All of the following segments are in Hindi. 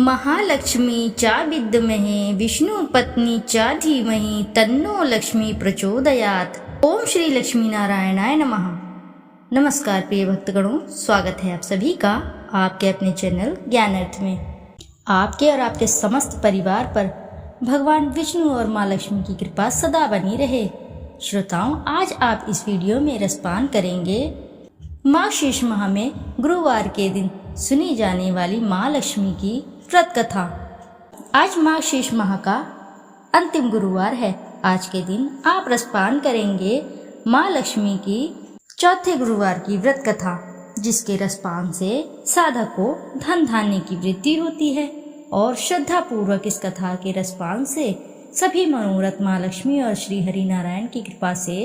महालक्ष्मी चा विद्महे विष्णुपत्नी चा धीमहि तन्नो लक्ष्मी प्रचोदयात्। ओम श्री लक्ष्मी नारायणाय नमः। नमस्कार प्रिय भक्तगणों, स्वागत है आप सभी का आपके अपने चैनल ज्ञान अर्थ में। आपके और आपके समस्त परिवार पर भगवान विष्णु और माँ लक्ष्मी की कृपा सदा बनी रहे। श्रोताओं, आज आप इस वीडियो में रसपान करेंगे मार्गशीर्ष माह में गुरुवार के दिन सुनी जाने वाली माँ लक्ष्मी की व्रत कथा। आज मार्गशीर्ष माह का अंतिम गुरुवार है। आज के दिन आप रसपान करेंगे माँ लक्ष्मी की चौथे गुरुवार की व्रत कथा, जिसके रसपान से साधक को धन धान्य की वृद्धि होती है और श्रद्धा पूर्वक इस कथा के रसपान से सभी मनोरथ माँ लक्ष्मी और श्री हरि नारायण की कृपा से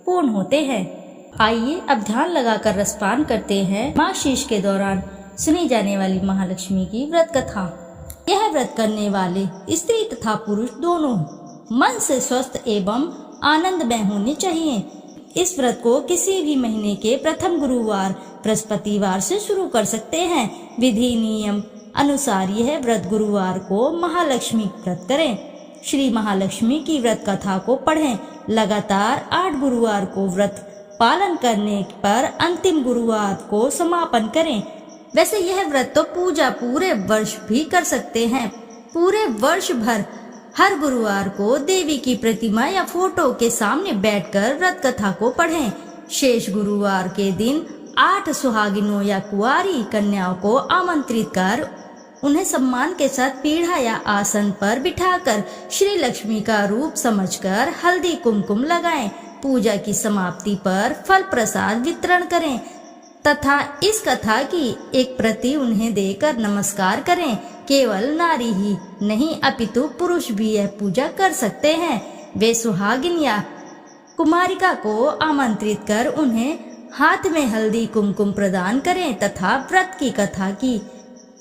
पूर्ण होते हैं। आइए अब ध्यान लगाकर रसपान करते हैं मार्गशीर्ष के दौरान सुनी जाने वाली महालक्ष्मी की व्रत कथा। यह व्रत करने वाले स्त्री तथा पुरुष दोनों मन से स्वस्थ एवं आनंदमय होने चाहिए। इस व्रत को किसी भी महीने के प्रथम गुरुवार बृहस्पतिवार से शुरू कर सकते हैं। विधि नियम अनुसार यह व्रत गुरुवार को महालक्ष्मी व्रत करें। श्री महालक्ष्मी की व्रत कथा को पढ़ें। लगातार 8 गुरुवार को व्रत पालन करने पर अंतिम गुरुवार को समापन करें। वैसे यह व्रत तो पूजा पूरे वर्ष भी कर सकते हैं। पूरे वर्ष भर हर गुरुवार को देवी की प्रतिमा या फोटो के सामने बैठकर व्रत कथा को पढ़ें। शेष गुरुवार के दिन 8 सुहागिनों या कुंवारी कन्याओं को आमंत्रित कर उन्हें सम्मान के साथ पीढ़ा या आसन पर बिठाकर श्री लक्ष्मी का रूप समझकर हल्दी कुमकुम लगाएं। पूजा की समाप्ति पर फल प्रसाद वितरण करें तथा इस कथा की एक प्रति उन्हें देकर नमस्कार करें। केवल नारी ही नहीं अपितु पुरुष भी यह पूजा कर सकते हैं। वे सुहागिन या कुमारिका को आमंत्रित कर उन्हें हाथ में हल्दी कुमकुम प्रदान करें तथा व्रत की कथा की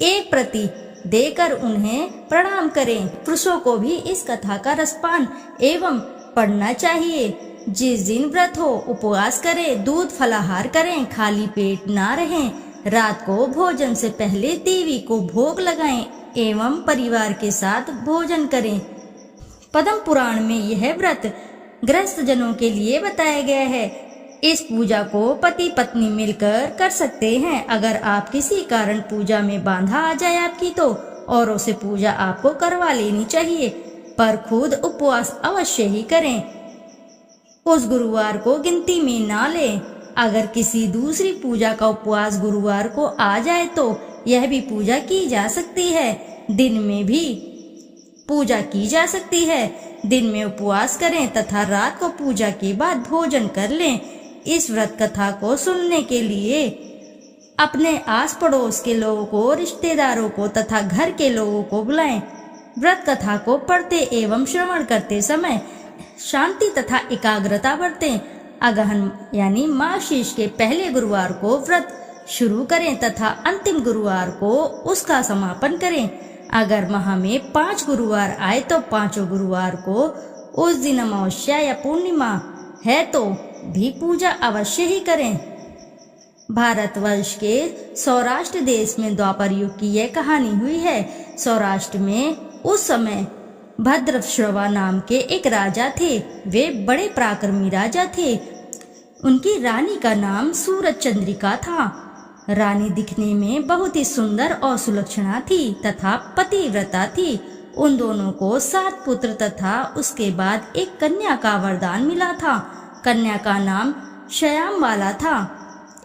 एक प्रति देकर उन्हें प्रणाम करें। पुरुषों को भी इस कथा का रसपान एवं पढ़ना चाहिए। जिस दिन व्रत हो उपवास करें, दूध फलाहार करें, खाली पेट ना रहें। रात को भोजन से पहले देवी को भोग लगाएं एवं परिवार के साथ भोजन करें। पद्म पुराण में यह व्रत गृहस्थ जनों के लिए बताया गया है। इस पूजा को पति पत्नी मिलकर कर सकते हैं। अगर आप किसी कारण पूजा में बाधा आ जाए आपकी, तो औरों से पूजा आपको करवा लेनी चाहिए, पर खुद उपवास अवश्य ही करें। उस गुरुवार को गिनती में ना लें। अगर किसी दूसरी पूजा का उपवास गुरुवार को आ जाए तो यह भी पूजा की जा सकती है। दिन में भी पूजा की जा सकती है। दिन में उपवास करें तथा रात को पूजा के बाद भोजन कर लें। इस व्रत कथा को सुनने के लिए अपने आस पड़ोस के लोगों को, रिश्तेदारों को तथा घर के लोगों को बुलाएं। व्रत कथा को पढ़ते एवं श्रवण करते समय शांति तथा एकाग्रता बरतें। अगहन यानी मार्गशीर्ष के पहले गुरुवार को व्रत शुरू करें तथा अंतिम गुरुवार को उसका समापन करें। अगर माह में 5 गुरुवार आए तो 5 गुरुवार को उस दिन अमावस्या या पूर्णिमा है तो भी पूजा अवश्य ही करें। भारतवर्ष के सौराष्ट्र देश में द्वापर युग की यह कहानी हुई है। सौराष्ट्र में उस समय भद्रश्रवा नाम के एक राजा थे। वे बड़े पराक्रमी राजा थे। उनकी रानी का नाम सूरज चंद्रिका था। रानी दिखने में बहुत ही सुंदर और सुलक्षणा थी तथा पतिव्रता थी। उन दोनों को 7 पुत्र तथा उसके बाद एक कन्या का वरदान मिला था। कन्या का नाम श्यामबाला था।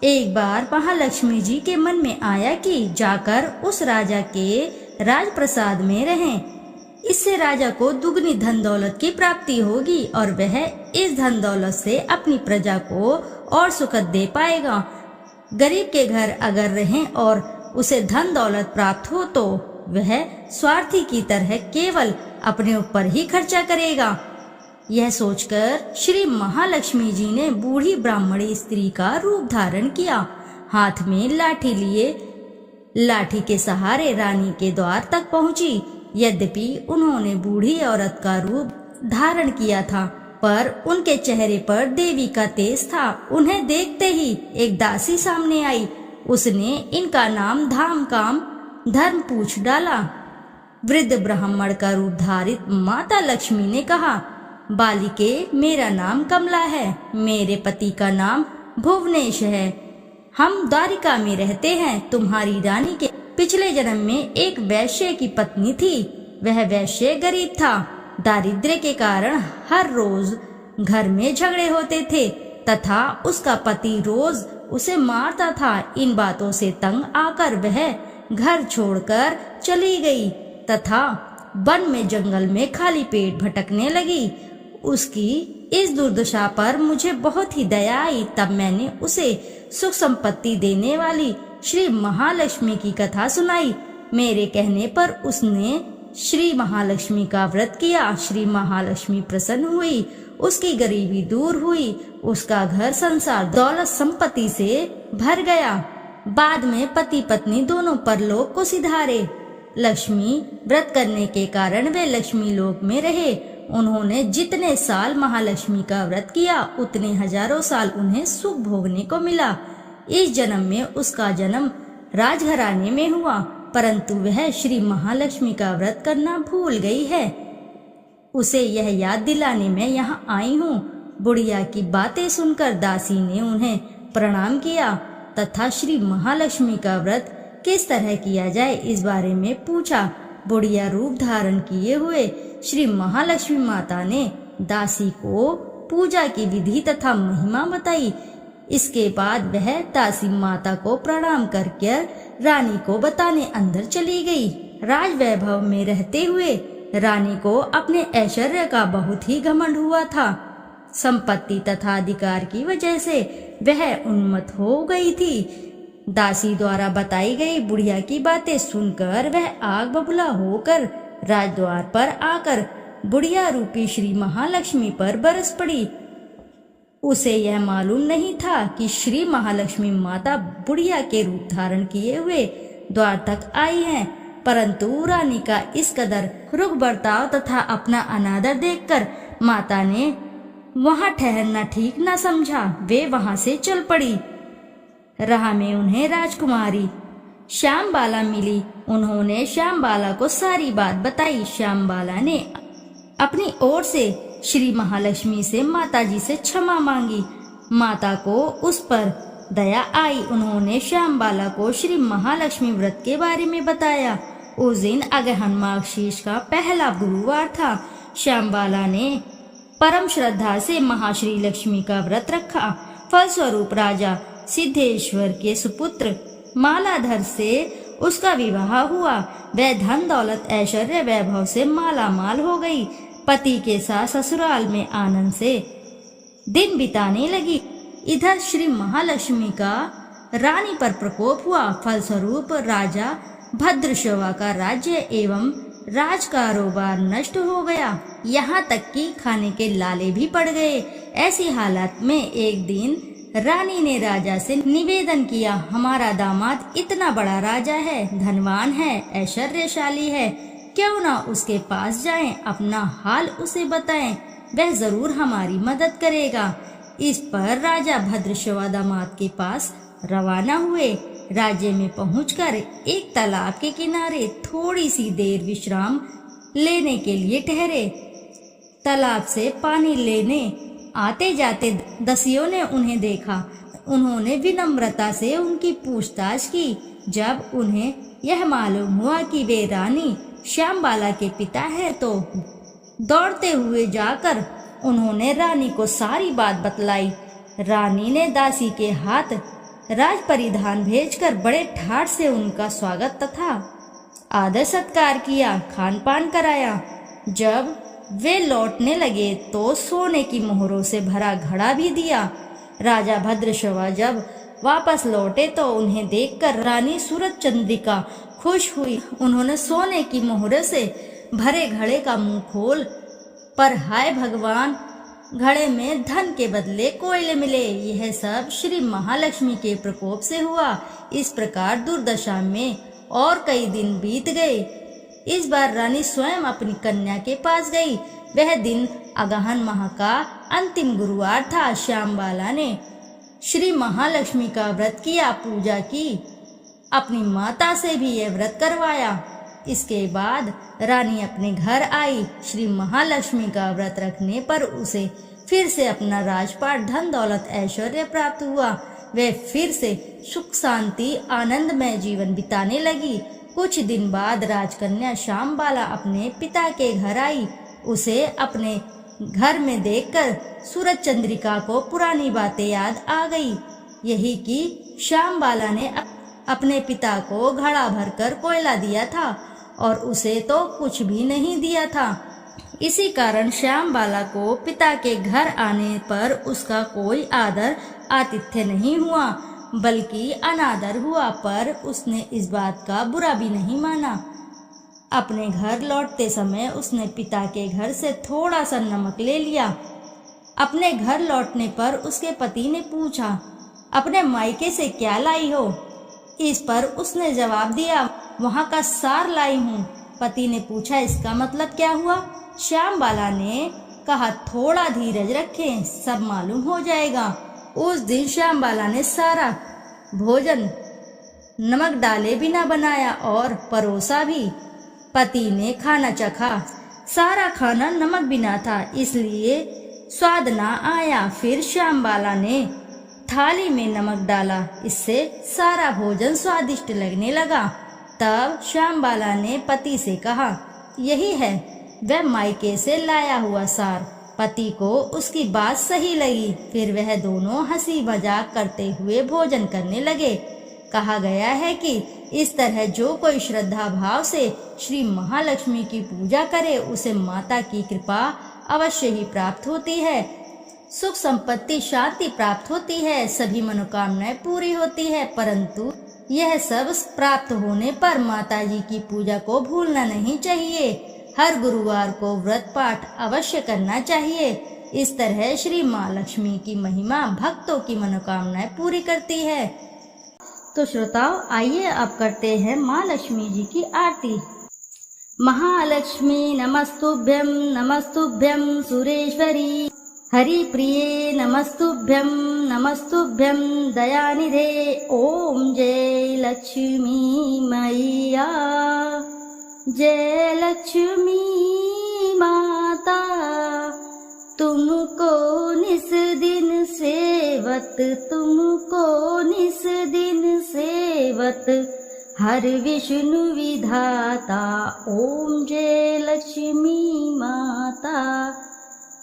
एक बार महालक्ष्मी जी के मन में आया कि जाकर उस राजा के राजप्रसाद में रहें। इससे राजा को दुगनी धन दौलत की प्राप्ति होगी और वह इस धन दौलत से अपनी प्रजा को और सुखद दे पाएगा। गरीब के घर अगर रहें और उसे धन दौलत प्राप्त हो तो वह स्वार्थी की तरह केवल अपने ऊपर ही खर्चा करेगा। यह सोचकर श्री महालक्ष्मी जी ने बूढ़ी ब्राह्मणी स्त्री का रूप धारण किया। हाथ में लाठी लिए लाठी के सहारे रानी के द्वार तक पहुंची। यद्यपि उन्होंने बूढ़ी औरत का रूप धारण किया था, पर उनके चेहरे पर देवी का तेज था। उन्हें देखते ही एक दासी सामने आई। उसने इनका नाम धाम काम धर्म पूछ डाला। वृद्ध ब्राह्मण का रूप धारित माता लक्ष्मी ने कहा, बालिके, मेरा नाम कमला है, मेरे पति का नाम भुवनेश है, हम द्वारिका में रहते हैं। तुम्हारी रानी के पिछले जन्म में एक वैश्य की पत्नी थी। वह वैश्य गरीब था। दारिद्र्य के कारण हर रोज घर में झगड़े होते थे तथा उसका पति रोज उसे मारता था। इन बातों से तंग आकर वह घर छोड़कर चली गई तथा वन में जंगल में खाली पेट भटकने लगी। उसकी इस दुर्दशा पर मुझे बहुत ही दया आई। तब मैंने उसे सुख संपत्ति देने वाली श्री महालक्ष्मी की कथा सुनाई। मेरे कहने पर उसने श्री महालक्ष्मी का व्रत किया। श्री महालक्ष्मी प्रसन्न हुई, उसकी गरीबी दूर हुई, उसका घर संसार दौलत संपत्ति से भर गया। बाद में पति पत्नी दोनों परलोक को सिधारे। लक्ष्मी व्रत करने के कारण वे लक्ष्मी लोक में रहे। उन्होंने जितने साल महालक्ष्मी का व्रत किया उतने हजारों साल उन्हें सुख भोगने को मिला। इस जन्म में उसका जन्म राजघराने में हुआ, परंतु वह श्री महालक्ष्मी का व्रत करना भूल गई है। उसे यह याद दिलाने मैं यहाँ आई हूँ। बुढ़िया की बातें सुनकर दासी ने उन्हें प्रणाम किया तथा श्री महालक्ष्मी का व्रत किस तरह किया जाए इस बारे में पूछा। बुढ़िया रूप धारण किए हुए श्री महालक्ष्मी माता ने दासी को पूजा की विधि तथा महिमा बताई। इसके बाद वह दासी माता को प्रणाम करके रानी को बताने अंदर चली गई। राज वैभव में रहते हुए रानी को अपने ऐश्वर्य का बहुत ही घमंड हुआ था। संपत्ति तथा अधिकार की वजह से वह उन्मत्त हो गई थी। दासी द्वारा बताई गई बुढ़िया की बातें सुनकर वह आग बबूला होकर राजद्वार पर आकर बुढ़िया रूपी श्री महालक्ष्मी पर बरस पड़ी। उसे यह मालूम नहीं था कि श्री महालक्ष्मी माता बुढ़िया के रूप धारण किए हुए द्वार तक आई हैं, परंतु रानी का इस कदर रुख बर्ताव तथा अपना अनादर देखकर माता ने वहां ठहरना ठीक न समझा। वे वहां से चल पड़ी। राह में उन्हें राजकुमारी श्यामबाला मिली। उन्होंने श्यामबाला को सारी बात बताई। श्यामबाला ने अपनी ओर से श्री महालक्ष्मी से माताजी से क्षमा मांगी। माता को उस पर दया आई। उन्होंने श्यामबाला को श्री महालक्ष्मी व्रत के बारे में बताया। उस दिन अगहन माघ शीर्ष का पहला गुरुवार था। श्यामबाला ने परम श्रद्धा से महाश्री लक्ष्मी का व्रत रखा। फलस्वरूप राजा सिद्धेश्वर के सुपुत्र मालाधर से उसका विवाह हुआ। वह धन दौलत ऐश्वर्य वैभव से माला माल हो गई। पति के साथ ससुराल में आनंद से दिन बिताने लगी। इधर श्री महालक्ष्मी का रानी पर प्रकोप हुआ। फलस्वरूप राजा भद्रश्रवा का राज्य एवं राज कारोबार नष्ट हो गया। यहाँ तक कि खाने के लाले भी पड़ गए। ऐसी हालत में एक दिन रानी ने राजा से निवेदन किया, हमारा दामाद इतना बड़ा राजा है, धनवान है, ऐश्वर्यशाली है, क्यों ना उसके पास जाएं, अपना हाल उसे बताएं, वह जरूर हमारी मदद करेगा। इस पर राजा भद्रश्रवा दामाद के पास रवाना हुए। राज्य में पहुंचकर एक तालाब के किनारे थोड़ी सी देर विश्राम लेने के लिए ठहरे। तालाब से पानी लेने आते जाते दसियों ने उन्हें देखा। उन्होंने विनम्रता से उनकी पूछताछ की। जब उन्हें यह मालूम हुआ कि वे रानी श्यामबाला के पिता हैं, तो दौड़ते हुए जाकर उन्होंने रानी को सारी बात बतलाई। रानी ने दासी के हाथ राज परिधान भेजकर बड़े ठाठ से उनका स्वागत तथा आदर सत्कार किया, खान पान कराया। जब वे लौटने लगे तो सोने की मोहरों से भरा घड़ा भी दिया। राजा भद्रश्रवा जब वापस लौटे तो उन्हें देखकर रानी सूरज चंद्रिका खुश हुई। उन्होंने सोने की मोहरों से भरे घड़े का मुंह खोल पर हाय भगवान, घड़े में धन के बदले कोयले मिले। यह सब श्री महालक्ष्मी के प्रकोप से हुआ। इस प्रकार दुर्दशा में और कई दिन बीत गए। इस बार रानी स्वयं अपनी कन्या के पास गई। वह दिन अगहन माह का अंतिम गुरुवार था। श्यामबाला ने श्री महालक्ष्मी का व्रत किया, पूजा की, अपनी माता से भी यह व्रत करवाया। इसके बाद रानी अपने घर आई। श्री महालक्ष्मी का व्रत रखने पर उसे फिर से अपना राजपाट, धन दौलत, ऐश्वर्य प्राप्त हुआ। वह फिर से सुख शांति आनंदमय जीवन बिताने लगी। कुछ दिन बाद राजकन्या श्यामबाला अपने पिता के घर आई। उसे अपने घर में देखकर सूरज चंद्रिका को पुरानी बातें याद आ गई। यही कि श्यामबाला ने अपने पिता को घड़ा भरकर कोयला दिया था और उसे तो कुछ भी नहीं दिया था। इसी कारण श्यामबाला को पिता के घर आने पर उसका कोई आदर आतिथ्य नहीं हुआ, बल्कि अनादर हुआ। पर उसने इस बात का बुरा भी नहीं माना। अपने घर लौटते समय उसने पिता के घर से थोड़ा सा नमक ले लिया। अपने घर लौटने पर उसके पति ने पूछा, अपने मायके से क्या लाई हो? इस पर उसने जवाब दिया, वहाँ का सार लाई हूँ। पति ने पूछा, इसका मतलब क्या हुआ? श्यामबाला ने कहा, थोड़ा धीरज रखें, सब मालूम हो जाएगा। उस दिन श्यामबाला ने सारा भोजन नमक डाले बिना बनाया और परोसा भी। पति ने खाना चखा, सारा खाना नमक बिना था, इसलिए स्वाद ना आया। फिर श्यामबाला ने थाली में नमक डाला, इससे सारा भोजन स्वादिष्ट लगने लगा। तब श्यामबाला ने पति से कहा, यही है वह मायके से लाया हुआ सार। पति को उसकी बात सही लगी। फिर वह दोनों हंसी मजाक करते हुए भोजन करने लगे। कहा गया है कि इस तरह जो कोई श्रद्धा भाव से श्री महालक्ष्मी की पूजा करे, उसे माता की कृपा अवश्य ही प्राप्त होती है। सुख संपत्ति शांति प्राप्त होती है, सभी मनोकामनाएं पूरी होती है। परंतु यह सब प्राप्त होने पर माता जी की पूजा को भूलना नहीं चाहिए। हर गुरुवार को व्रत पाठ अवश्य करना चाहिए। इस तरह श्री माँ लक्ष्मी की महिमा भक्तों की मनोकामनाएं पूरी करती है। तो श्रोताओं, आइए अब करते हैं माँ लक्ष्मी जी की आरती। महालक्ष्मी नमस्तुभ्यं नमस्तुभ्यं सुरेश्वरी, हरिप्रिये नमस्तुभ्यं नमस्तुभ्यं दयानिधे। ओम जय लक्ष्मी मैया, जय लक्ष्मी माता, तुमको निस दिन सेवत, तुमको निस दिन सेवत, हर विष्णु विधाता। ओम जय लक्ष्मी माता,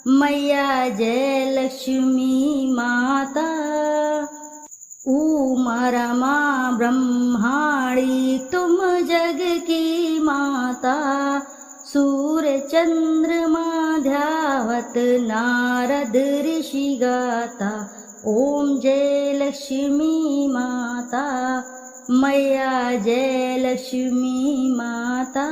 मैया जय लक्ष्मी माता। उमा रमा ब्रह्माणी तुम जग की माता, सूर्य चंद्रमा ध्यावत नारद ऋषि गाता। ओम जय लक्ष्मी माता, मैया जय लक्ष्मी माता।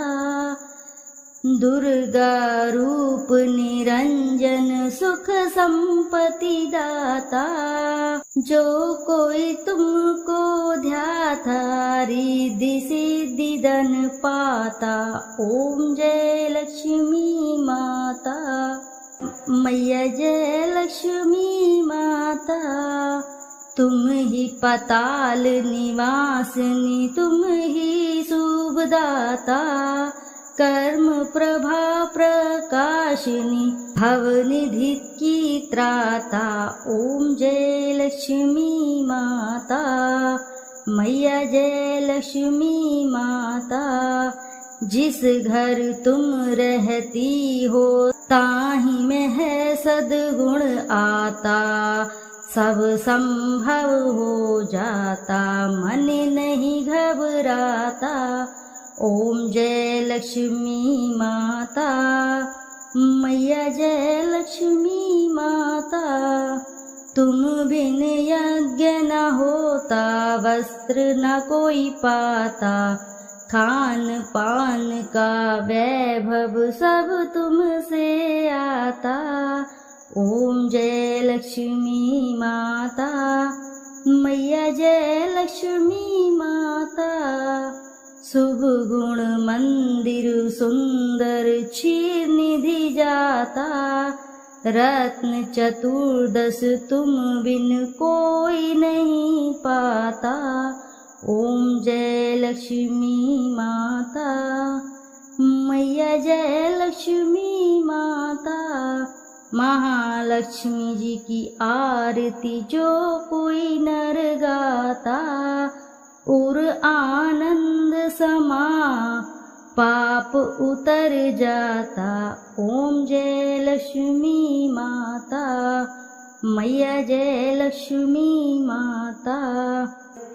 दुर्गा रूप निरंजन सुख संपत्ति दाता, जो कोई तुमको ध्याता रिद्धि सिद्धि धन पाता। ओम जय लक्ष्मी माता, मैया जय लक्ष्मी माता। तुम ही पाताल निवासिनी, तुम ही शुभदाता, कर्म प्रभा प्रकाशिनी, भवनिधि की त्राता। ओम जय लक्ष्मी माता, मैया जय लक्ष्मी माता। जिस घर तुम रहती हो, ताहि में है सद्गुण आता, सब संभव हो जाता, मन नहीं घबराता। ओम जय लक्ष्मी माता, मैया जय लक्ष्मी माता। तुम बिन यज्ञ न होता, वस्त्र न कोई पाता, खान पान का वैभव सब तुमसे आता। ओम जय लक्ष्मी माता, मैया जय लक्ष्मी माता। शुभ गुण मंदिर सुंदर क्षीर निधि जाता, रत्न चतुर्दश तुम बिन कोई नहीं पाता। ओम जय लक्ष्मी माता मैया, जय लक्ष्मी माता। महालक्ष्मी जी की आरती जो कोई नर गाता, और आनंद समा पाप उतर जाता। ओम जय लक्ष्मी माता मैया, जय लक्ष्मी माता।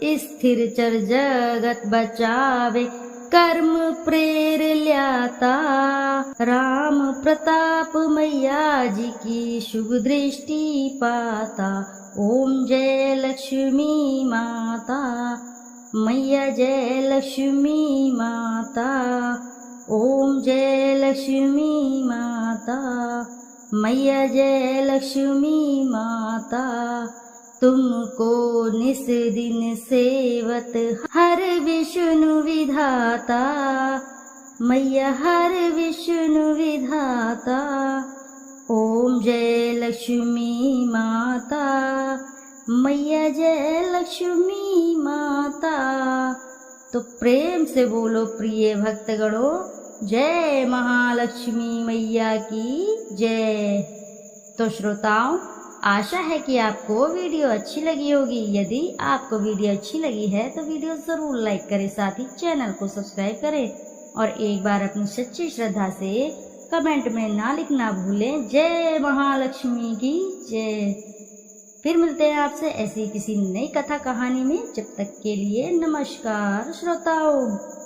स्थिर चर जगत बचावे, कर्म प्रेर ल्याता। राम प्रताप मैया जी की शुभ दृष्टि पाता। ओम जय लक्ष्मी माता मैया, जय लक्ष्मी माता। ओम जय लक्ष्मी माता मैया, जय लक्ष्मी माता। तुमको निस दिन सेवत हर विष्णु विधाता मैया, हर विष्णु विधाता। ओम जय लक्ष्मी माता मैया, जय लक्ष्मी माता। तो प्रेम से बोलो प्रिय भक्तगणों, जय महालक्ष्मी मैया की जय। तो श्रोताओं, आशा है कि आपको वीडियो अच्छी लगी होगी। यदि आपको वीडियो अच्छी लगी है तो वीडियो जरूर लाइक करें, साथ ही चैनल को सब्सक्राइब करें और एक बार अपनी सच्ची श्रद्धा से कमेंट में ना लिखना भूलें, जय महालक्ष्मी की जय। फिर मिलते हैं आपसे ऐसी किसी नई कथा कहानी में। जब तक के लिए नमस्कार श्रोताओं।